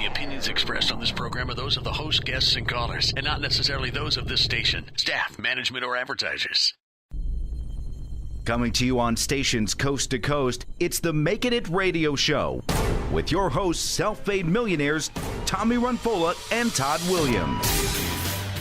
The opinions expressed on this program are those of the host, guests, and callers, and not necessarily those of this station, staff, management, or advertisers. Coming to you on stations coast to coast, it's the Makin It Radio Show with your hosts, self-made millionaires Tommy Runfola and Todd Williams.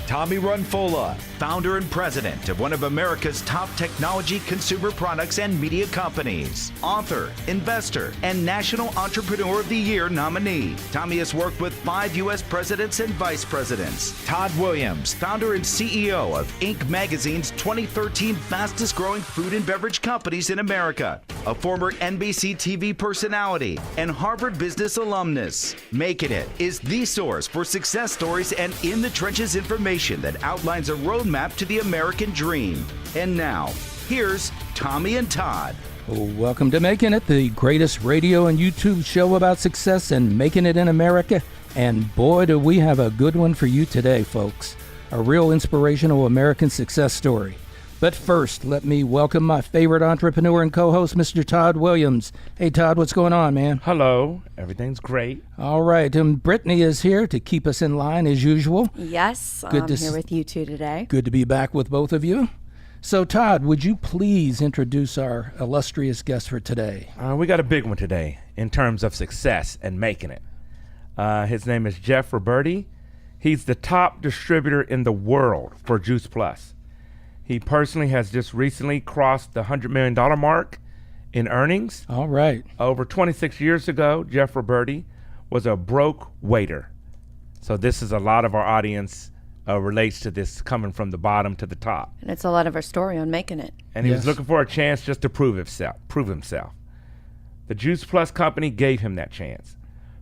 Tommy Runfola, founder and president of one of America's top technology, consumer products, and media companies. Author, investor, and National Entrepreneur of the Year nominee. Tommy has worked with 5 U.S. presidents and vice presidents. Todd Williams, founder and CEO of Inc. Magazine's 2013 fastest growing food and beverage companies in America. A former NBC TV personality and Harvard Business alumnus. Makin It is the source for success stories and in-the-trenches information that outlines a roadmap to the American dream. And now, here's Tommy and Todd. Welcome to Makin It, the greatest radio and YouTube show about success and making it in America. And boy, do we have a good one for you today, folks. A real inspirational American success story. But first, let me welcome my favorite entrepreneur and co-host, Mr. Todd Williams. Hey, Todd, what's going on, man? Hello. Everything's great. All right. And Brittany is here to keep us in line as usual. Yes, I'm here with you two today. Good to be back with both of you. So, Todd, would you please introduce our illustrious guest for today? We got a big one today in terms of success and making it. His name is Jeff Roberti. He's the top distributor in the world for Juice Plus. He personally has just recently crossed the $100 million mark in earnings. All right. Over 26 years ago, Jeff Roberti was a broke waiter. So this is a lot of our audience relates to this coming from the bottom to the top. And it's a lot of our story on Making It. And he was looking for a chance just to prove himself. The Juice Plus company gave him that chance.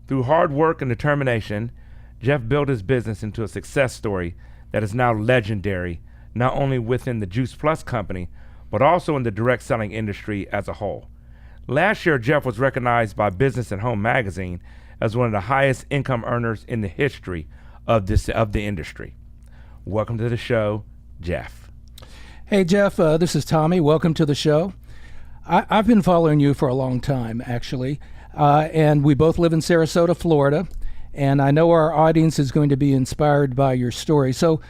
Through hard work and determination, Jeff built his business into a success story that is now legendary, not only within the Juice Plus company, but also in the direct selling industry as a whole. Last year, Jeff was recognized by Business and Home magazine as one of the highest income earners in the history of the industry. Welcome to the show, Jeff. Hey, Jeff, this is Tommy. Welcome to the show. I've been following you for a long time, actually, and we both live in Sarasota, Florida. And I know our audience is going to be inspired by your story. So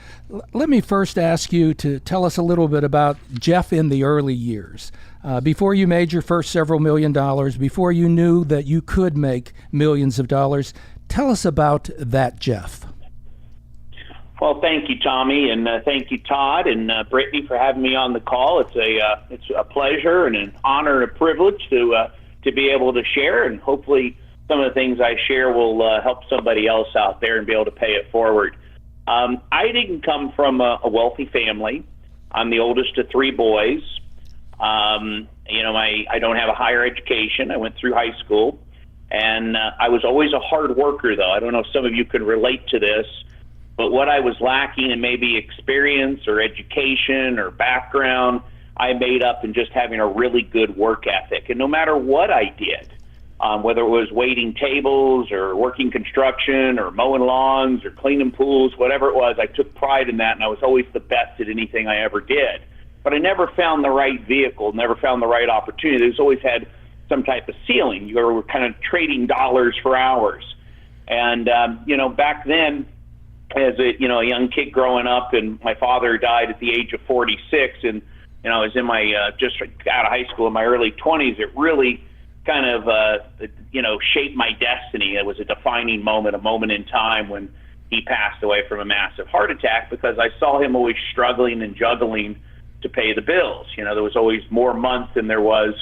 let me first ask you to tell us a little bit about Jeff in the early years. Before you made your first several $1 million, before you knew that you could make millions of dollars, tell us about that Jeff. Well, thank you, Tommy, and thank you, Todd and Brittany, for having me on the call. It's a pleasure and an honor and a privilege to be able to share, and hopefully some of the things I share will help somebody else out there and be able to pay it forward. I didn't come from a wealthy family. I'm the oldest of 3 boys. I don't have a higher education. I went through high school, and I was always a hard worker, though. I don't know if some of you could relate to this, but what I was lacking in maybe experience or education or background, I made up in just having a really good work ethic. And no matter what I did, whether it was waiting tables or working construction or mowing lawns or cleaning pools, whatever it was, I took pride in that, and I was always the best at anything I ever did. But I never found the right vehicle, never found the right opportunity. There's always had some type of ceiling. You were kind of trading dollars for hours. And, back then, as a young kid growing up, and my father died at the age of 46, and, I was in my, just out of high school in my early 20s, it really kind of, shaped my destiny. It was a defining moment, a moment in time when he passed away from a massive heart attack, because I saw him always struggling and juggling to pay the bills. There was always more months than there was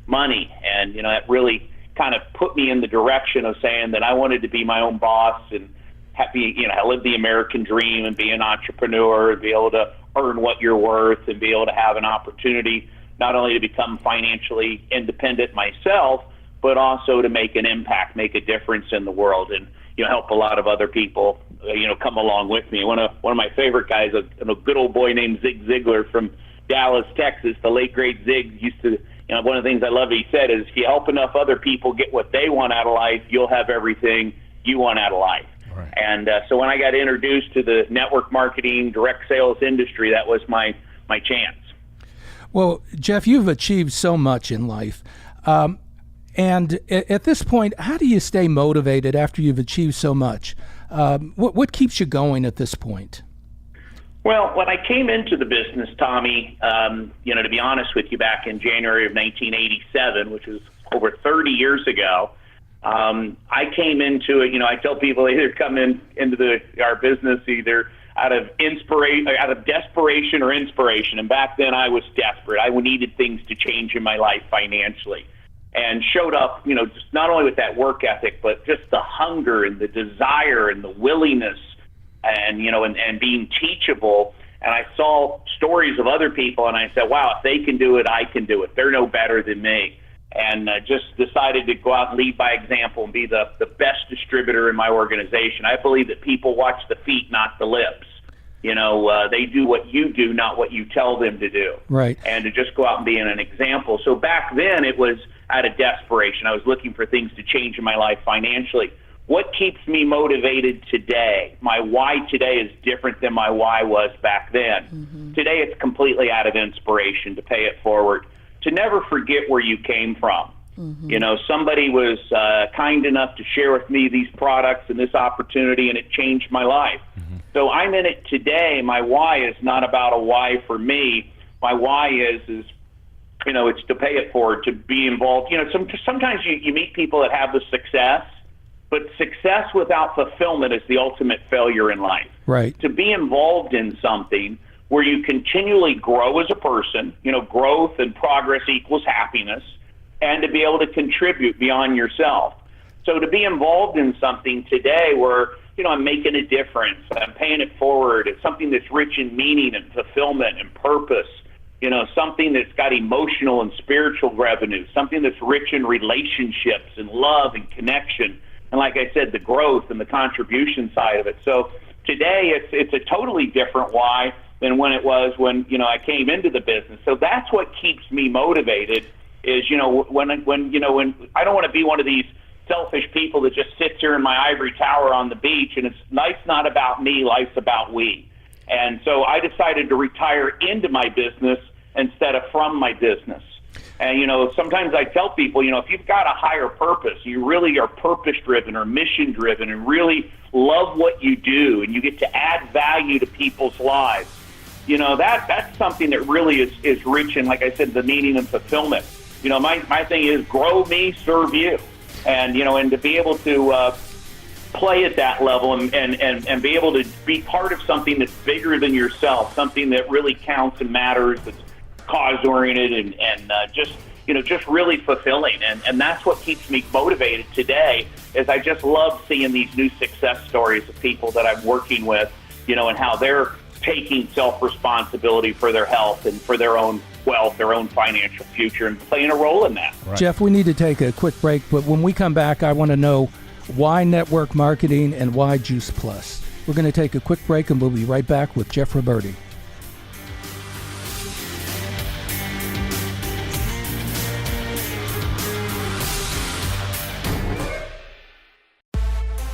money. And, that really kind of put me in the direction of saying that I wanted to be my own boss and live the American dream and be an entrepreneur and be able to earn what you're worth and be able to have an opportunity not only to become financially independent myself, but also to make an impact, make a difference in the world, and help a lot of other people come along with me. One of my favorite guys, a good old boy named Zig Ziglar from Dallas, Texas. The late great Zig used to, one of the things I love he said is, if you help enough other people get what they want out of life, you'll have everything you want out of life. Right. And so when I got introduced to the network marketing, direct sales industry, that was my chance. Well, Jeff, you've achieved so much in life. And at this point, how do you stay motivated after you've achieved so much? What keeps you going at this point? Well, when I came into the business, Tommy, to be honest with you, back in January of 1987, which was over 30 years ago, I came into it. I tell people they either come into our business either out of desperation or inspiration. And back then, I was desperate. I needed things to change in my life financially, and showed up, just not only with that work ethic, but just the hunger and the desire and the willingness, and being teachable. And I saw stories of other people, and I said, wow, if they can do it, I can do it. They're no better than me. And just decided to go out and lead by example and be the best distributor in my organization. I believe that people watch the feet, not the lips. They do what you do, not what you tell them to do. Right. And to just go out and be an example. So back then it was out of desperation. I was looking for things to change in my life financially. What keeps me motivated today? My why today is different than my why was back then. Mm-hmm. Today it's completely out of inspiration, to pay it forward, to never forget where you came from. Mm-hmm. Somebody was kind enough to share with me these products and this opportunity, and it changed my life. Mm-hmm. So I'm in it today. My why is not about a why for me. My why is it's to pay it forward, to be involved. Sometimes you meet people that have the success, but success without fulfillment is the ultimate failure in life. Right. To be involved in something where you continually grow as a person, growth and progress equals happiness, and to be able to contribute beyond yourself. So to be involved in something today where, I'm making a difference, I'm paying it forward, it's something that's rich in meaning and fulfillment and purpose, something that's got emotional and spiritual revenue, something that's rich in relationships and love and connection, and like I said, the growth and the contribution side of it. So today it's a totally different why than when it was when I came into the business. So that's what keeps me motivated. Is when I don't want to be one of these selfish people that just sits here in my ivory tower on the beach, and it's life's not about me, life's about we. And so I decided to retire into my business instead of from my business. And sometimes I tell people, if you've got a higher purpose, you really are purpose driven or mission driven, and really love what you do, and you get to add value to people's lives, that's something that really is rich in, like I said, the meaning and fulfillment. My thing is grow me, serve you. And, and to be able to play at that level and be able to be part of something that's bigger than yourself, something that really counts and matters, that's cause-oriented and just really fulfilling. And that's what keeps me motivated today, is I just love seeing these new success stories of people that I'm working with, and how they're taking self-responsibility for their health and for their own wealth, their own financial future, and playing a role in that. Right. Jeff, we need to take a quick break, but when we come back, I want to know why network marketing and why Juice Plus. We're going to take a quick break, and we'll be right back with Jeff Roberti.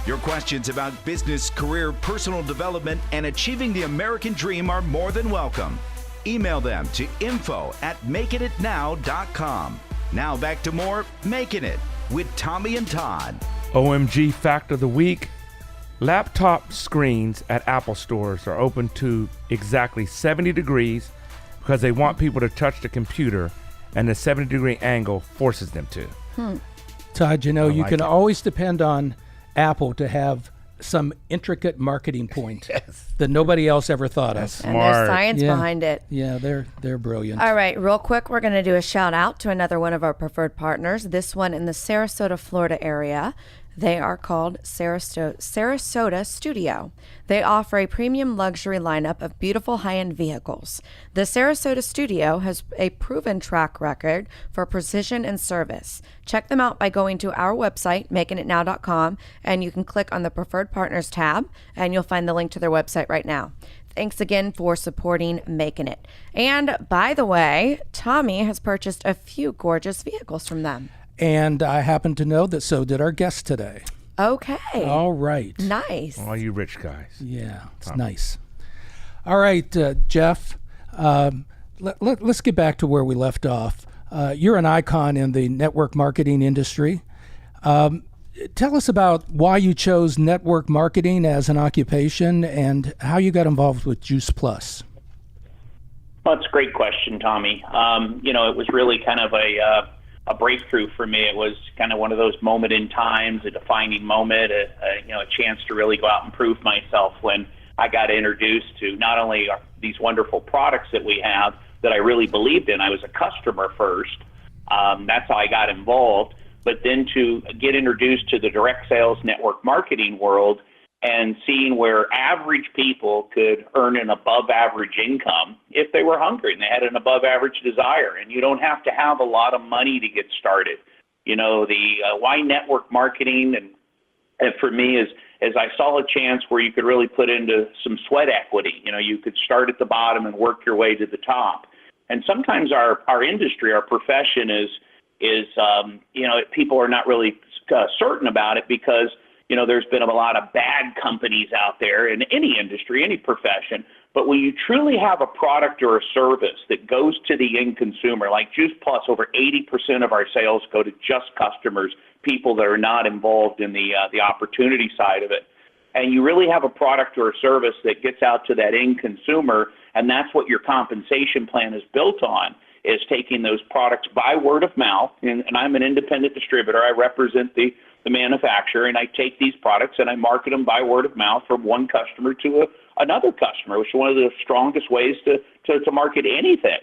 Your questions about business, career, personal development, and achieving the American dream are more than welcome. Email them to info@makingitnow.com. Now back to more Making It with Tommy and Todd. OMG Fact of the Week. Laptop screens at Apple stores are open to exactly 70 degrees because they want people to touch the computer, and the 70-degree angle forces them to. Todd, you can always depend on Apple to have some intricate marketing point that nobody else ever thought of. And there's science behind it. Yeah, they're brilliant. All right, real quick, we're going to do a shout out to another one of our preferred partners, this one in the Sarasota, Florida area. They are called Sarasota Studio. They offer a premium luxury lineup of beautiful high-end vehicles. The Sarasota Studio has a proven track record for precision and service. Check them out by going to our website, makingitnow.com, and you can click on the Preferred Partners tab, and you'll find the link to their website right now. Thanks again for supporting Making It. And by the way, Tommy has purchased a few gorgeous vehicles from them. And I happen to know that so did our guest today. Okay. All right. Nice. All you rich guys. Yeah, it's nice. All right, Jeff, let's get back to where we left off. You're an icon in the network marketing industry. Tell us about why you chose network marketing as an occupation and how you got involved with Juice Plus. Well, that's a great question, Tommy. It was really kind of a breakthrough for me. It was kind of one of those moment in times, a defining moment, a chance to really go out and prove myself when I got introduced to not only these wonderful products that we have that I really believed in. I was a customer first. That's how I got involved. But then to get introduced to the direct sales network marketing world and seeing where average people could earn an above average income if they were hungry and they had an above average desire. And you don't have to have a lot of money to get started. Why network marketing and for me is as I saw a chance where you could really put into some sweat equity. You could start at the bottom and work your way to the top. And sometimes our industry, our profession is people are not really certain about it because, there's been a lot of bad companies out there in any industry, any profession. But when you truly have a product or a service that goes to the end consumer, like Juice Plus, over 80% of our sales go to just customers, people that are not involved in the opportunity side of it. And you really have a product or a service that gets out to that end consumer, and that's what your compensation plan is built on, is taking those products by word of mouth. And I'm an independent distributor. I represent the manufacturer, and I take these products and I market them by word of mouth from one customer to another customer, which is one of the strongest ways to market anything.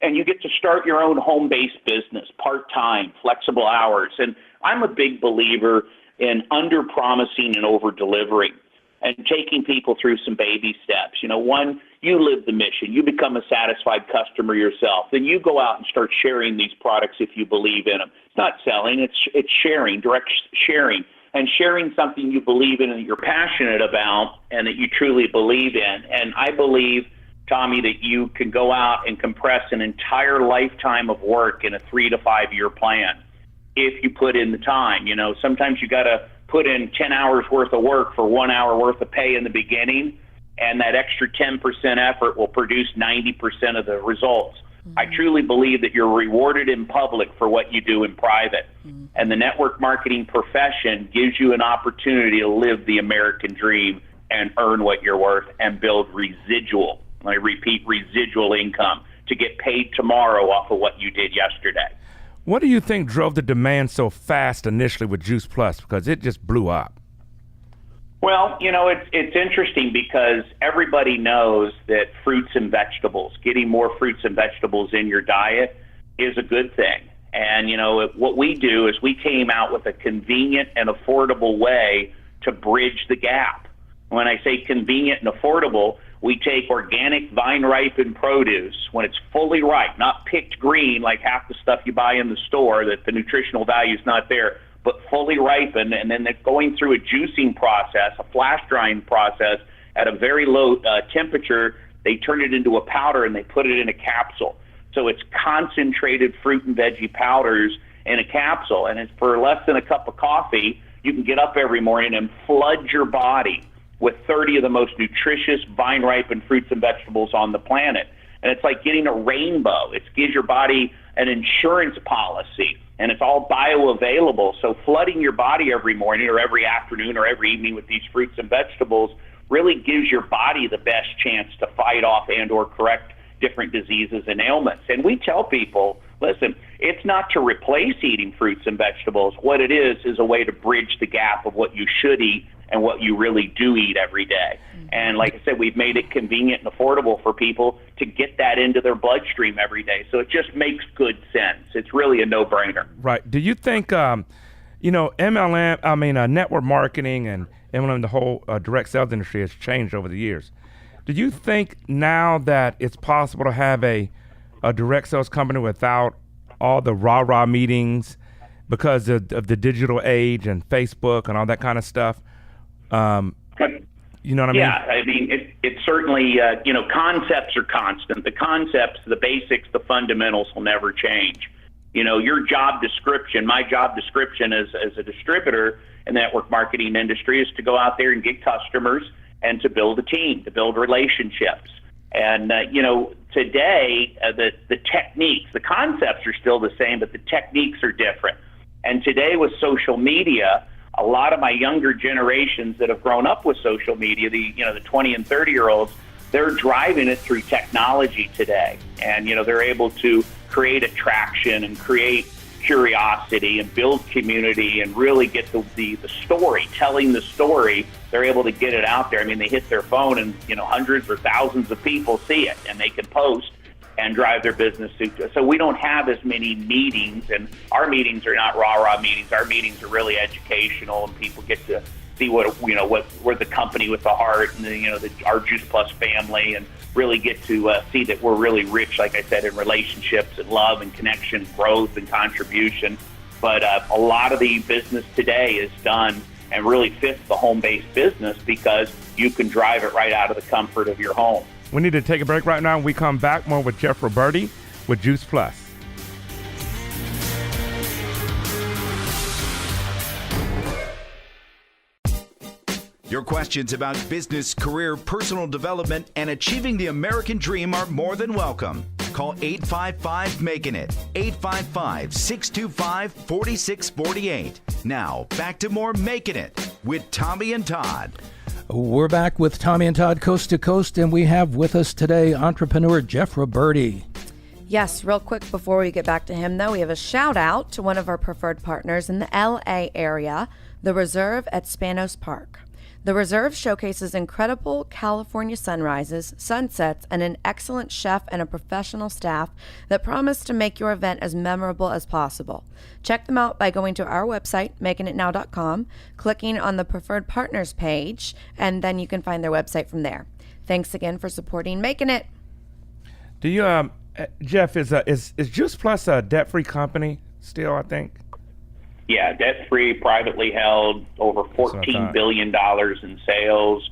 And you get to start your own home-based business, part-time, flexible hours. And I'm a big believer in under-promising and over-delivering and taking people through some baby steps. One, you live the mission. You become a satisfied customer yourself. Then you go out and start sharing these products if you believe in them. It's not selling. It's sharing, direct sharing, and sharing something you believe in and that you're passionate about and that you truly believe in. And I believe, Tommy, that you can go out and compress an entire lifetime of work in a 3 to 5 year plan if you put in the time. Sometimes you got to put in 10 hours worth of work for 1 hour worth of pay in the beginning, and that extra 10% effort will produce 90% of the results. I truly believe that you're rewarded in public for what you do in private. And the network marketing profession gives you an opportunity to live the American dream and earn what you're worth and build residual, I repeat, residual income to get paid tomorrow off of what you did yesterday. What do you think drove the demand so fast initially with Juice Plus? Because it just blew up. Well, it's interesting because everybody knows that fruits and vegetables, getting more fruits and vegetables in your diet is a good thing. And, what we do is we came out with a convenient and affordable way to bridge the gap. When I say convenient and affordable, we take organic vine-ripened produce when it's fully ripe, not picked green like half the stuff you buy in the store that the nutritional value is not there, but fully ripened, and then they're going through a juicing process, a flash drying process at a very low temperature. They turn it into a powder and they put it in a capsule. So it's concentrated fruit and veggie powders in a capsule, and it's for less than a cup of coffee. You can get up every morning and flood your body with 30 of the most nutritious vine-ripened fruits and vegetables on the planet. And it's like getting a rainbow. It gives your body an insurance policy, and it's all bioavailable. So flooding your body every morning or every afternoon or every evening with these fruits and vegetables really gives your body the best chance to fight off and or correct different diseases and ailments. And we tell people, listen, it's not to replace eating fruits and vegetables. What it is a way to bridge the gap of what you should eat and what you really do eat every day. And like I said, we've made it convenient and affordable for people to get that into their bloodstream every day. So it just makes good sense. It's really a no-brainer. Right. Do you think, network marketing and MLM, the whole direct sales industry has changed over the years. Do you think now that it's possible to have a direct sales company without all the rah-rah meetings because of the digital age and Facebook and all that kind of stuff? You know what I mean? Yeah, I mean, it's certainly, concepts are constant. The concepts, the basics, the fundamentals will never change. Your job description, my job description as a distributor in the network marketing industry is to go out there and get customers and to build a team, to build relationships. And, today, the techniques, the concepts are still the same, but the techniques are different. And today with social media, a lot of my younger generations that have grown up with social media, the 20 and 30-year-olds, they're driving it through technology today. And, they're able to create attraction and create curiosity and build community and really get the story, telling the story. They're able to get it out there. I mean, they hit their phone and, hundreds or thousands of people see it, and they can post and drive their business. So we don't have as many meetings, and our meetings are not rah-rah meetings. Our meetings are really educational, and people get to see we're the company with the heart, and our Juice Plus family, and really get to see that we're really rich, like I said, in relationships and love and connection, growth and contribution. But a lot of the business today is done and really fits the home-based business because you can drive it right out of the comfort of your home. We need to take a break right now, and we come back more with Jeff Roberti with Juice Plus. Your questions about business, career, personal development, and achieving the American dream are more than welcome. Call 855-MAKIN-IT, 855-625-4648. Now, back to more Makin' It with Tommy and Todd. We're back with Tommy and Todd Coast to Coast, and we have with us today entrepreneur Jeff Roberti. Yes, real quick before we get back to him, though, we have a shout out to one of our preferred partners in the LA area, The Reserve at Spanos Park. The Reserve showcases incredible California sunrises, sunsets, and an excellent chef and a professional staff that promise to make your event as memorable as possible. Check them out by going to our website, makinitnow.com, clicking on the Preferred Partners page, and then you can find their website from there. Thanks again for supporting Makin' It. Do you, Jeff, is Juice Plus a debt-free company still, I think? Yeah, debt-free, privately held, over $14 billion in sales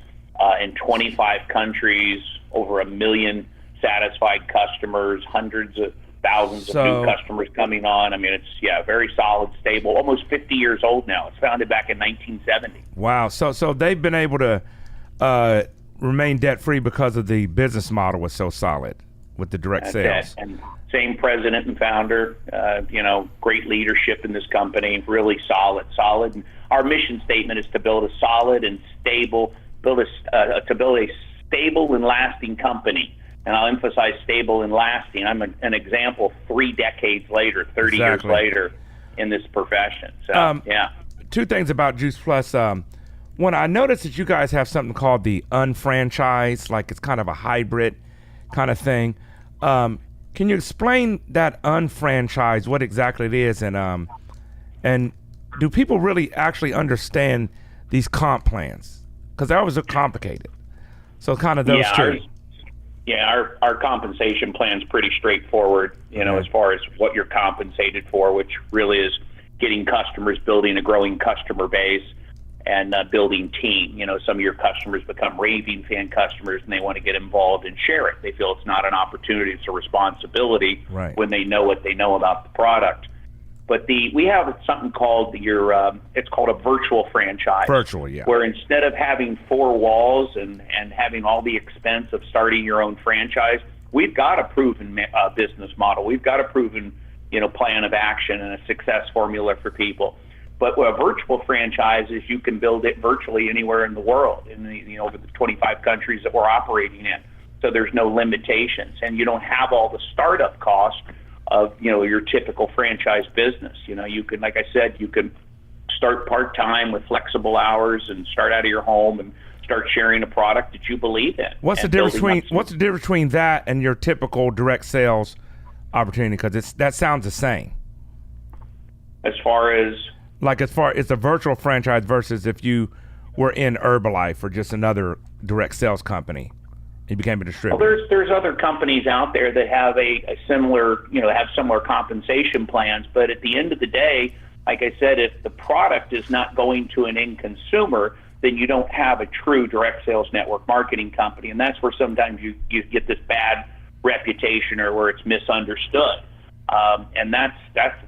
in 25 countries, over 1 million satisfied customers, hundreds of thousands of new customers coming on. I mean, it's, very solid, stable, almost 50 years old now. It's founded back in 1970. Wow. So they've been able to remain debt-free because of the business model was so solid with the direct sales. And same president and founder, great leadership in this company, really solid. And our mission statement is to build a solid and stable, build a stable and lasting company. And I'll emphasize stable and lasting. I'm an example 3 decades later, 30 years later in this profession. So, Two things about Juice Plus. One, I noticed that you guys have something called the unfranchised, like it's kind of a hybrid kind of thing. Can you explain that unfranchised, what exactly it is, and do people really actually understand these comp plans? Because they're always complicated. So kind of those two. Our compensation plan is pretty straightforward, as far as what you're compensated for, which really is getting customers, building a growing customer base, and building team. Some of your customers become raving fan customers and they want to get involved and share it. They feel it's not an opportunity, it's a responsibility when they know what they know about the product. But we have something called it's called a virtual franchise. Where instead of having 4 walls and having all the expense of starting your own franchise, we've got a proven business model. We've got a proven plan of action and a success formula for people. But a virtual franchise is you can build it virtually anywhere in the world, in over the 25 countries that we're operating in. So there's no limitations, and you don't have all the startup costs of your typical franchise business. You can, like I said, you can start part-time with flexible hours and start out of your home and start sharing a product that you believe in. What's the difference between that and your typical direct sales opportunity? Because that sounds the same. As far as it's a virtual franchise versus if you were in Herbalife or just another direct sales company, you became a distributor. Well, there's other companies out there that have a similar, have similar compensation plans. But at the end of the day, like I said, if the product is not going to an end consumer, then you don't have a true direct sales network marketing company. And that's where sometimes you get this bad reputation or where it's misunderstood. And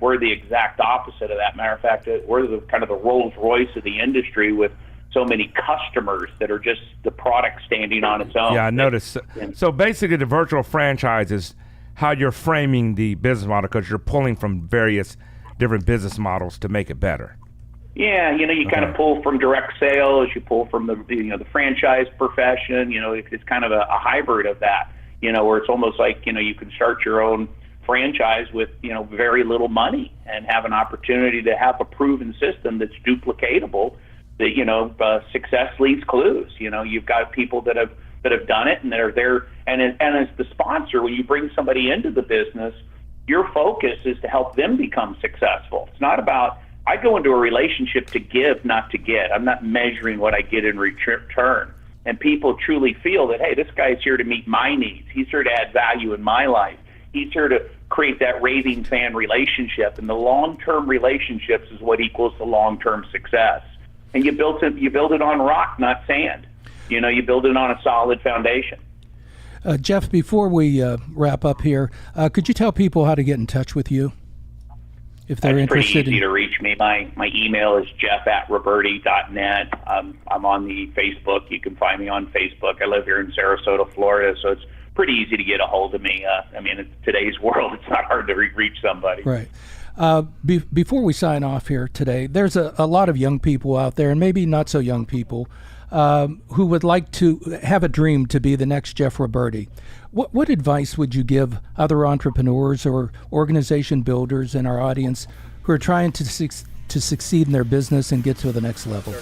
we're the exact opposite of that. Matter of fact, we're the kind of the Rolls Royce of the industry with so many customers that are just the product standing on its own. Yeah, I noticed. So basically, the virtual franchise is how you're framing the business model, because you're pulling from various different business models to make it better. Yeah, you kind of pull from direct sales, you pull from the franchise profession. It's kind of a hybrid of that. Where it's almost like you can start your own franchise with very little money and have an opportunity to have a proven system that's duplicatable. That success leaves clues. You've got people that have done it and that are there. And as the sponsor, when you bring somebody into the business, your focus is to help them become successful. It's not about, I go into a relationship to give, not to get. I'm not measuring what I get in return. And people truly feel that, hey, this guy's here to meet my needs. He's here to add value in my life. He's here to create that raving fan relationship. And the long-term relationships is what equals the long-term success. And you build it on rock, not sand. You build it on a solid foundation. Jeff, before we wrap up here, could you tell people how to get in touch with you if they're It's interested? pretty easy to reach me. My email is jeff@roberti.net. I'm on the Facebook. You can find me on Facebook. I live here in Sarasota, Florida, so it's pretty easy to get a hold of me. In today's world, it's not hard to reach somebody. Right. Before we sign off here today, there's a lot of young people out there, and maybe not so young people, who would like to have a dream to be the next Jeff Roberti. What advice would you give other entrepreneurs or organization builders in our audience who are trying to succeed in their business and get to the next level?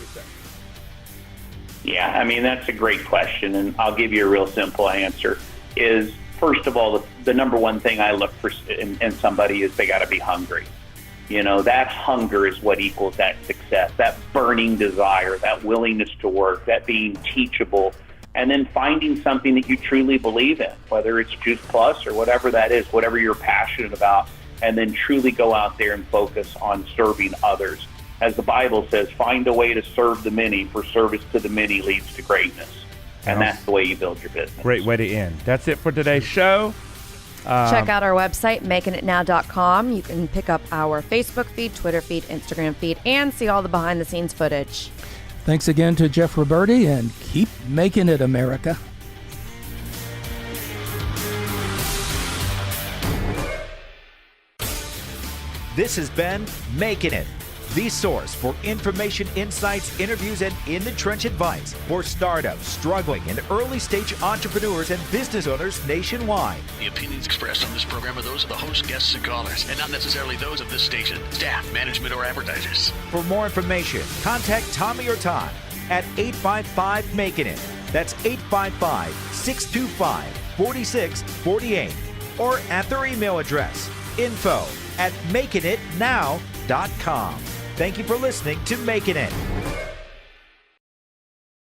Yeah, that's a great question, and I'll give you a real simple answer. Is first of all, the number one thing I look for in somebody is they got to be hungry. That hunger is what equals that success, that burning desire, that willingness to work, that being teachable, and then finding something that you truly believe in, whether it's Juice Plus or whatever that is, whatever you're passionate about, and then truly go out there and focus on serving others. As the Bible says, find a way to serve the many, for service to the many leads to greatness. And that's the way you build your business. Great way to end. That's it for today's show. Check out our website, makingitnow.com. You can pick up our Facebook feed, Twitter feed, Instagram feed, and see all the behind-the-scenes footage. Thanks again to Jeff Roberti, and keep making it, America. This has been Makin' It, the source for information, insights, interviews, and in-the-trench advice for startups, struggling, and early-stage entrepreneurs and business owners nationwide. The opinions expressed on this program are those of the host, guests, and callers, and not necessarily those of this station, staff, management, or advertisers. For more information, contact Tommy or Todd at 855-MAKIN' IT. That's 855-625-4648. Or at their email address, info@makingitnow.com. Thank you for listening to Makin' It.